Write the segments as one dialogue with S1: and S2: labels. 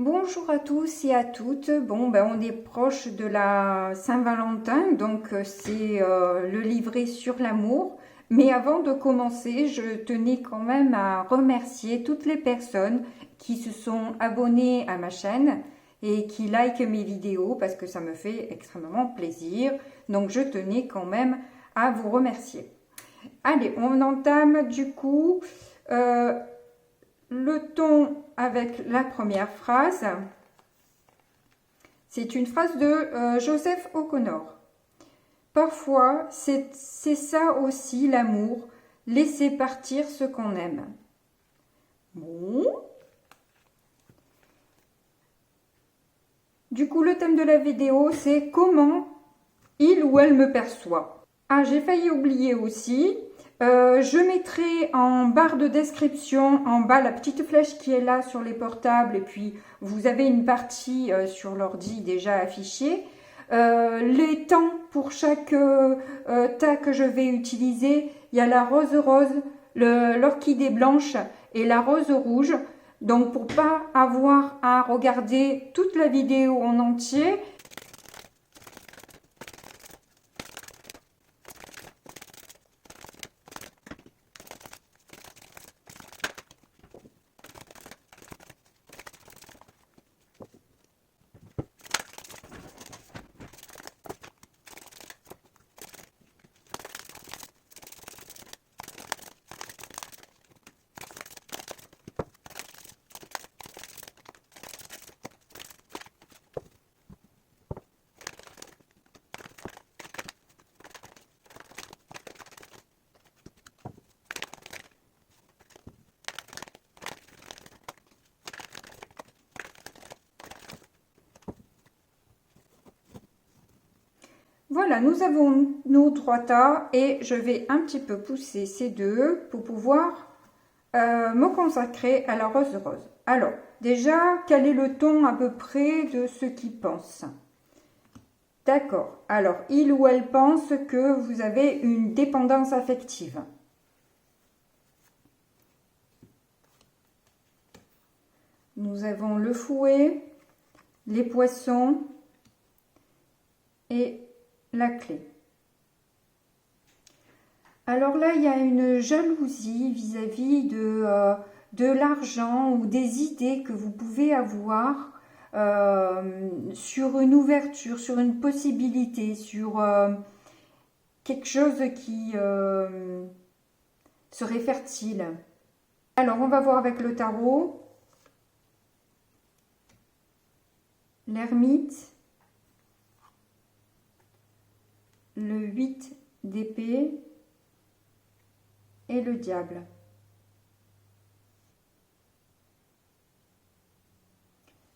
S1: Bonjour à tous et à toutes. Bon, on est proche de la Saint-Valentin, donc c'est le livret sur l'amour. Mais avant de commencer, je tenais quand même à remercier toutes les personnes qui se sont abonnées à ma chaîne et qui likent mes vidéos parce que ça me fait extrêmement plaisir. Donc je tenais quand même à vous remercier. Allez, on entame du coup le ton avec la première phrase. C'est une phrase de Joseph O'Connor. Parfois, c'est ça aussi l'amour, laisser partir ce qu'on aime. Bon. Du coup, le thème de la vidéo, c'est comment il ou elle me perçoit. Ah, j'ai failli oublier aussi. Je mettrai en barre de description, en bas, la petite flèche qui est là sur les portables. Et puis, vous avez une partie sur l'ordi déjà affichée. Les temps pour chaque tas que je vais utiliser. Il y a la rose rose, l'orchidée blanche et la rose rouge. Donc, pour pas avoir à regarder toute la vidéo en entier, voilà, nous avons nos 3 tas et je vais un petit peu pousser ces deux pour pouvoir me consacrer à la rose rose. Alors, déjà, quel est le ton à peu près de ceux qui pensent? D'accord. Alors, il ou elle pense que vous avez une dépendance affective. Nous avons le fouet, les poissons et la clé. Alors là, il y a une jalousie vis-à-vis de l'argent ou des idées que vous pouvez avoir sur une ouverture, sur une possibilité, sur quelque chose qui serait fertile. Alors, on va voir avec le tarot. L'ermite. Le 8 d'épée et le diable.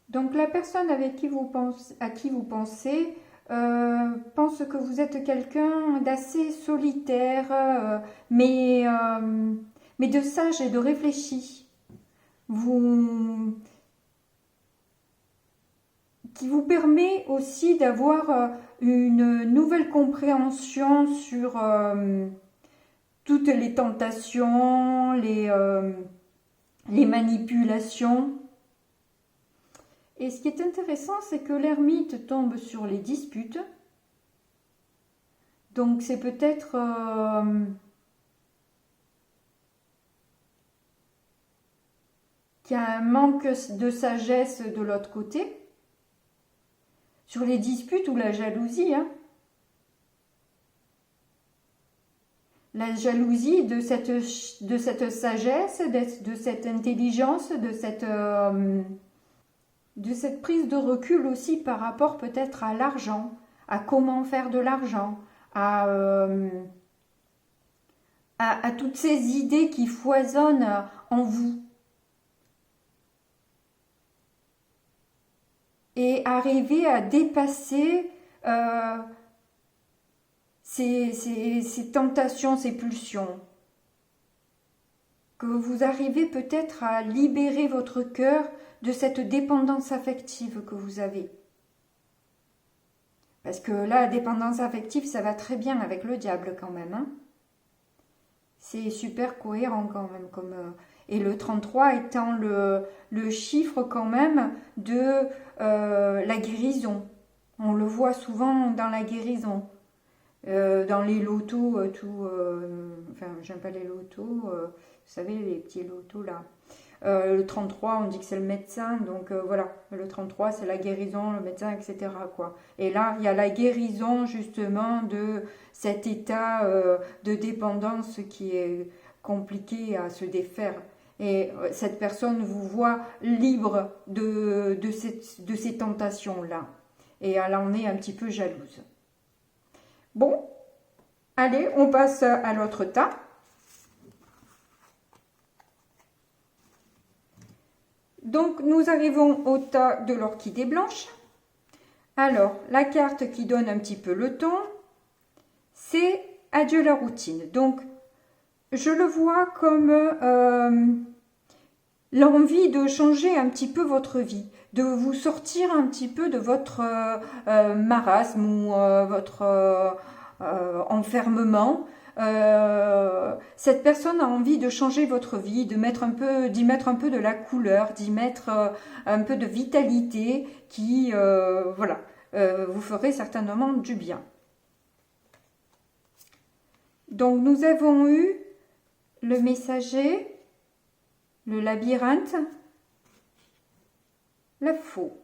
S1: Donc la personne avec qui vous pensez pense que vous êtes quelqu'un d'assez solitaire, mais de sage et de réfléchi. Qui vous permet aussi d'avoir une nouvelle compréhension sur toutes les tentations, les manipulations. Et ce qui est intéressant, c'est que l'ermite tombe sur les disputes. Donc c'est peut-être qu'il y a un manque de sagesse de l'autre côté. Sur les disputes ou la jalousie, hein. La jalousie de cette sagesse, de cette intelligence, de cette prise de recul aussi par rapport peut-être à l'argent, à comment faire de l'argent, à toutes ces idées qui foisonnent en vous. Et arriver à dépasser ces tentations, ces pulsions. Que vous arrivez peut-être à libérer votre cœur de cette dépendance affective que vous avez. Parce que là, la dépendance affective, ça va très bien avec le diable quand même. Hein. C'est super cohérent quand même. Et le 33 étant le chiffre quand même de la guérison. On le voit souvent dans la guérison. Dans les lotos, enfin j'aime pas les lotos, vous savez les petits lotos là. Le 33 on dit que c'est le médecin, donc voilà, le 33 c'est la guérison, le médecin, etc. quoi. Et là il y a la guérison justement de cet état de dépendance qui est compliqué à se défaire. Et cette personne vous voit libre de ces tentations-là. Et elle en est un petit peu jalouse. Bon, allez, on passe à l'autre tas. Donc, nous arrivons au tas de l'orchidée blanche. Alors, la carte qui donne un petit peu le ton, c'est Adieu la routine. Donc, je le vois comme l'envie de changer un petit peu votre vie, de vous sortir un petit peu de votre marasme ou votre enfermement. Cette personne a envie de changer votre vie, d'y mettre un peu de la couleur, d'y mettre un peu de vitalité qui, voilà, vous ferait certainement du bien. Donc nous avons eu le messager, le labyrinthe, le faux.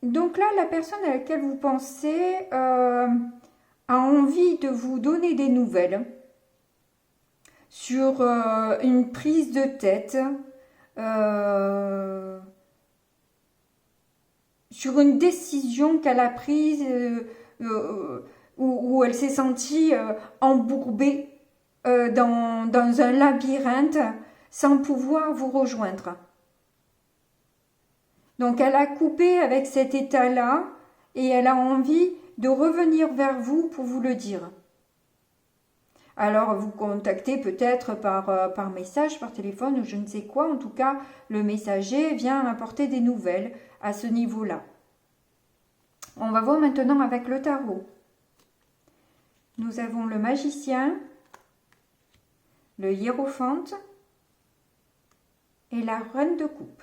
S1: Donc là, la personne à laquelle vous pensez a envie de vous donner des nouvelles sur une prise de tête, sur une décision qu'elle a prise où elle s'est sentie embourbée dans un labyrinthe sans pouvoir vous rejoindre. Donc elle a coupé avec cet état-là et elle a envie de revenir vers vous pour vous le dire. Alors vous contactez peut-être par message, par téléphone ou je ne sais quoi. En tout cas, le messager vient apporter des nouvelles à ce niveau-là. On va voir maintenant avec le tarot. Nous avons le magicien, le hiérophante et la reine de coupe.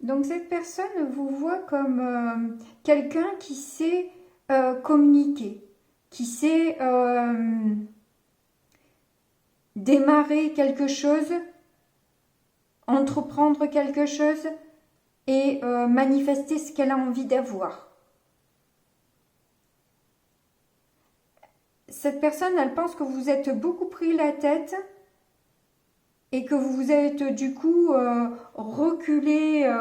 S1: Donc cette personne vous voit comme quelqu'un qui sait communiquer, qui sait démarrer quelque chose, entreprendre quelque chose et manifester ce qu'elle a envie d'avoir. Cette personne, elle pense que vous êtes beaucoup pris la tête et que vous êtes du coup reculé,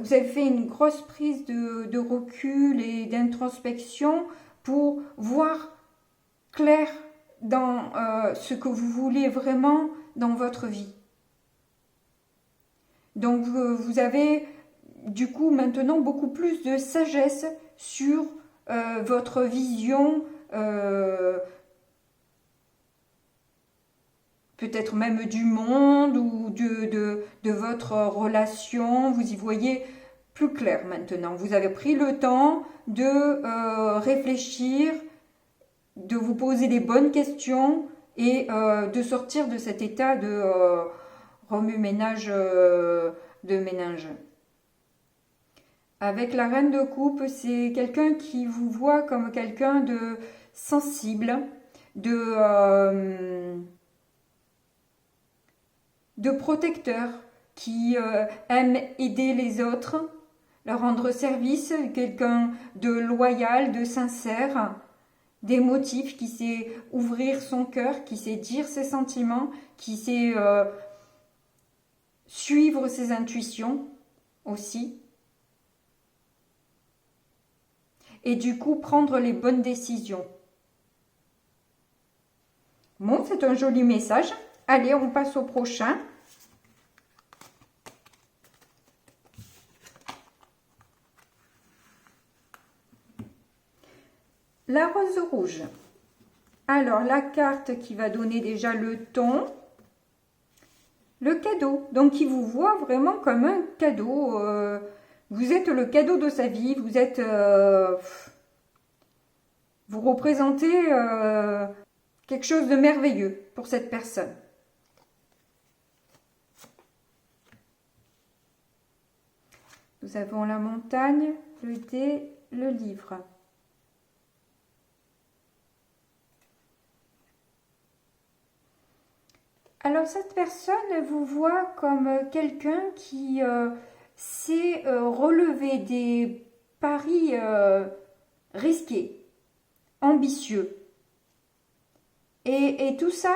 S1: vous avez fait une grosse prise de recul et d'introspection pour voir clair dans ce que vous voulez vraiment dans votre vie. Donc vous avez du coup maintenant beaucoup plus de sagesse sur votre vision, peut-être même du monde ou de votre relation. Vous y voyez plus clair maintenant. Vous avez pris le temps de réfléchir, de vous poser les bonnes questions et de sortir de cet état de remue-ménage de ménage. Avec la reine de coupe, c'est quelqu'un qui vous voit comme quelqu'un de sensible, de protecteur, qui aime aider les autres, leur rendre service, quelqu'un de loyal, de sincère, d'émotif, qui sait ouvrir son cœur, qui sait dire ses sentiments, qui sait suivre ses intuitions aussi. Et du coup, prendre les bonnes décisions. Bon, c'est un joli message. Allez, on passe au prochain. La rose rouge. Alors, la carte qui va donner déjà le ton. Le cadeau. Donc, il vous voit vraiment comme un cadeau. Vous êtes le cadeau de sa vie, vous êtes... vous représentez quelque chose de merveilleux pour cette personne. Nous avons la montagne, le dé, le livre. Alors cette personne vous voit comme quelqu'un qui sait relever des paris risqués, ambitieux. Et tout ça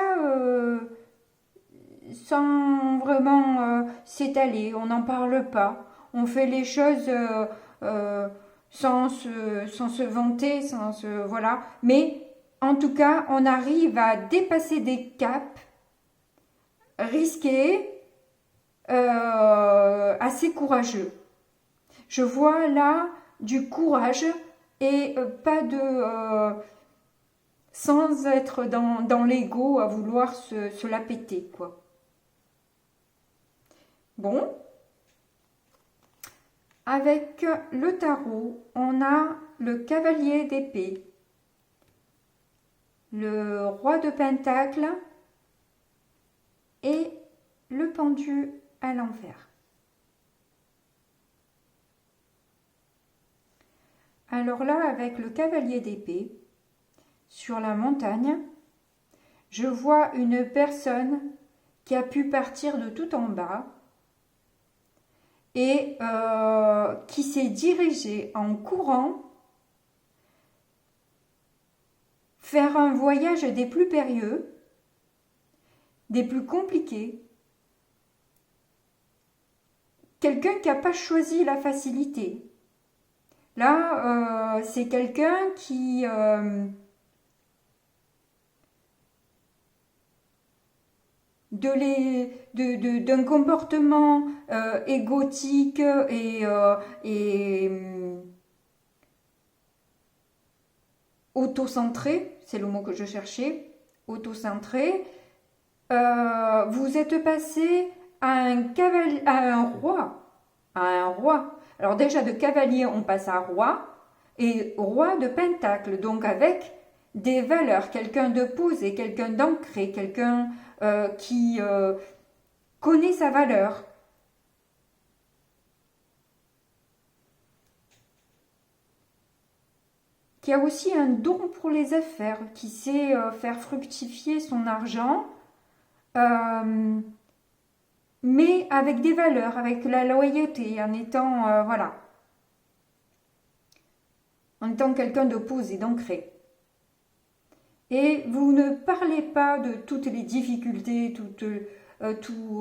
S1: sans vraiment s'étaler, on n'en parle pas. On fait les choses sans se vanter, voilà. Mais en tout cas, on arrive à dépasser des caps risqués, assez courageux. Je vois là du courage et pas de... sans être dans l'ego à vouloir se la péter, quoi. Bon. Avec le tarot, on a le cavalier d'épée, le roi de pentacle et le pendu à l'envers. Alors là, avec le cavalier d'épée, sur la montagne, je vois une personne qui a pu partir de tout en bas et qui s'est dirigée en courant faire un voyage des plus périlleux, des plus compliqués. Quelqu'un qui n'a pas choisi la facilité. Là, c'est quelqu'un qui... d'un comportement égotique et autocentré, c'est le mot que je cherchais, autocentré, vous êtes passé à un roi. Alors déjà de cavalier, on passe à roi, et roi de pentacle, donc avec des valeurs, quelqu'un de posé, quelqu'un d'ancré, quelqu'un qui connaît sa valeur. Qui a aussi un don pour les affaires, qui sait faire fructifier son argent, mais avec des valeurs, avec la loyauté, en étant, voilà, en étant quelqu'un de posé, d'ancré. Et vous ne parlez pas de toutes les difficultés, tous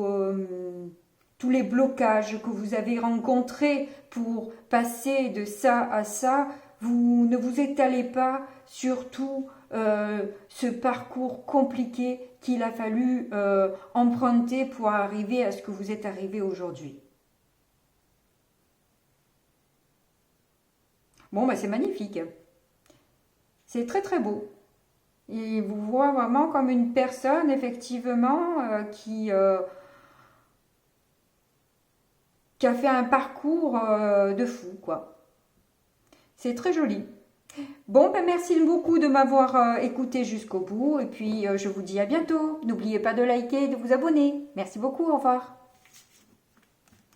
S1: les blocages que vous avez rencontrés pour passer de ça à ça. Vous ne vous étalez pas sur tout ce parcours compliqué qu'il a fallu emprunter pour arriver à ce que vous êtes arrivé aujourd'hui. Bon, ben c'est magnifique. C'est très très beau. Il vous voit vraiment comme une personne, effectivement, qui a fait un parcours de fou, quoi. C'est très joli. Bon, ben merci beaucoup de m'avoir écouté jusqu'au bout. Et puis, je vous dis à bientôt. N'oubliez pas de liker et de vous abonner. Merci beaucoup, au revoir.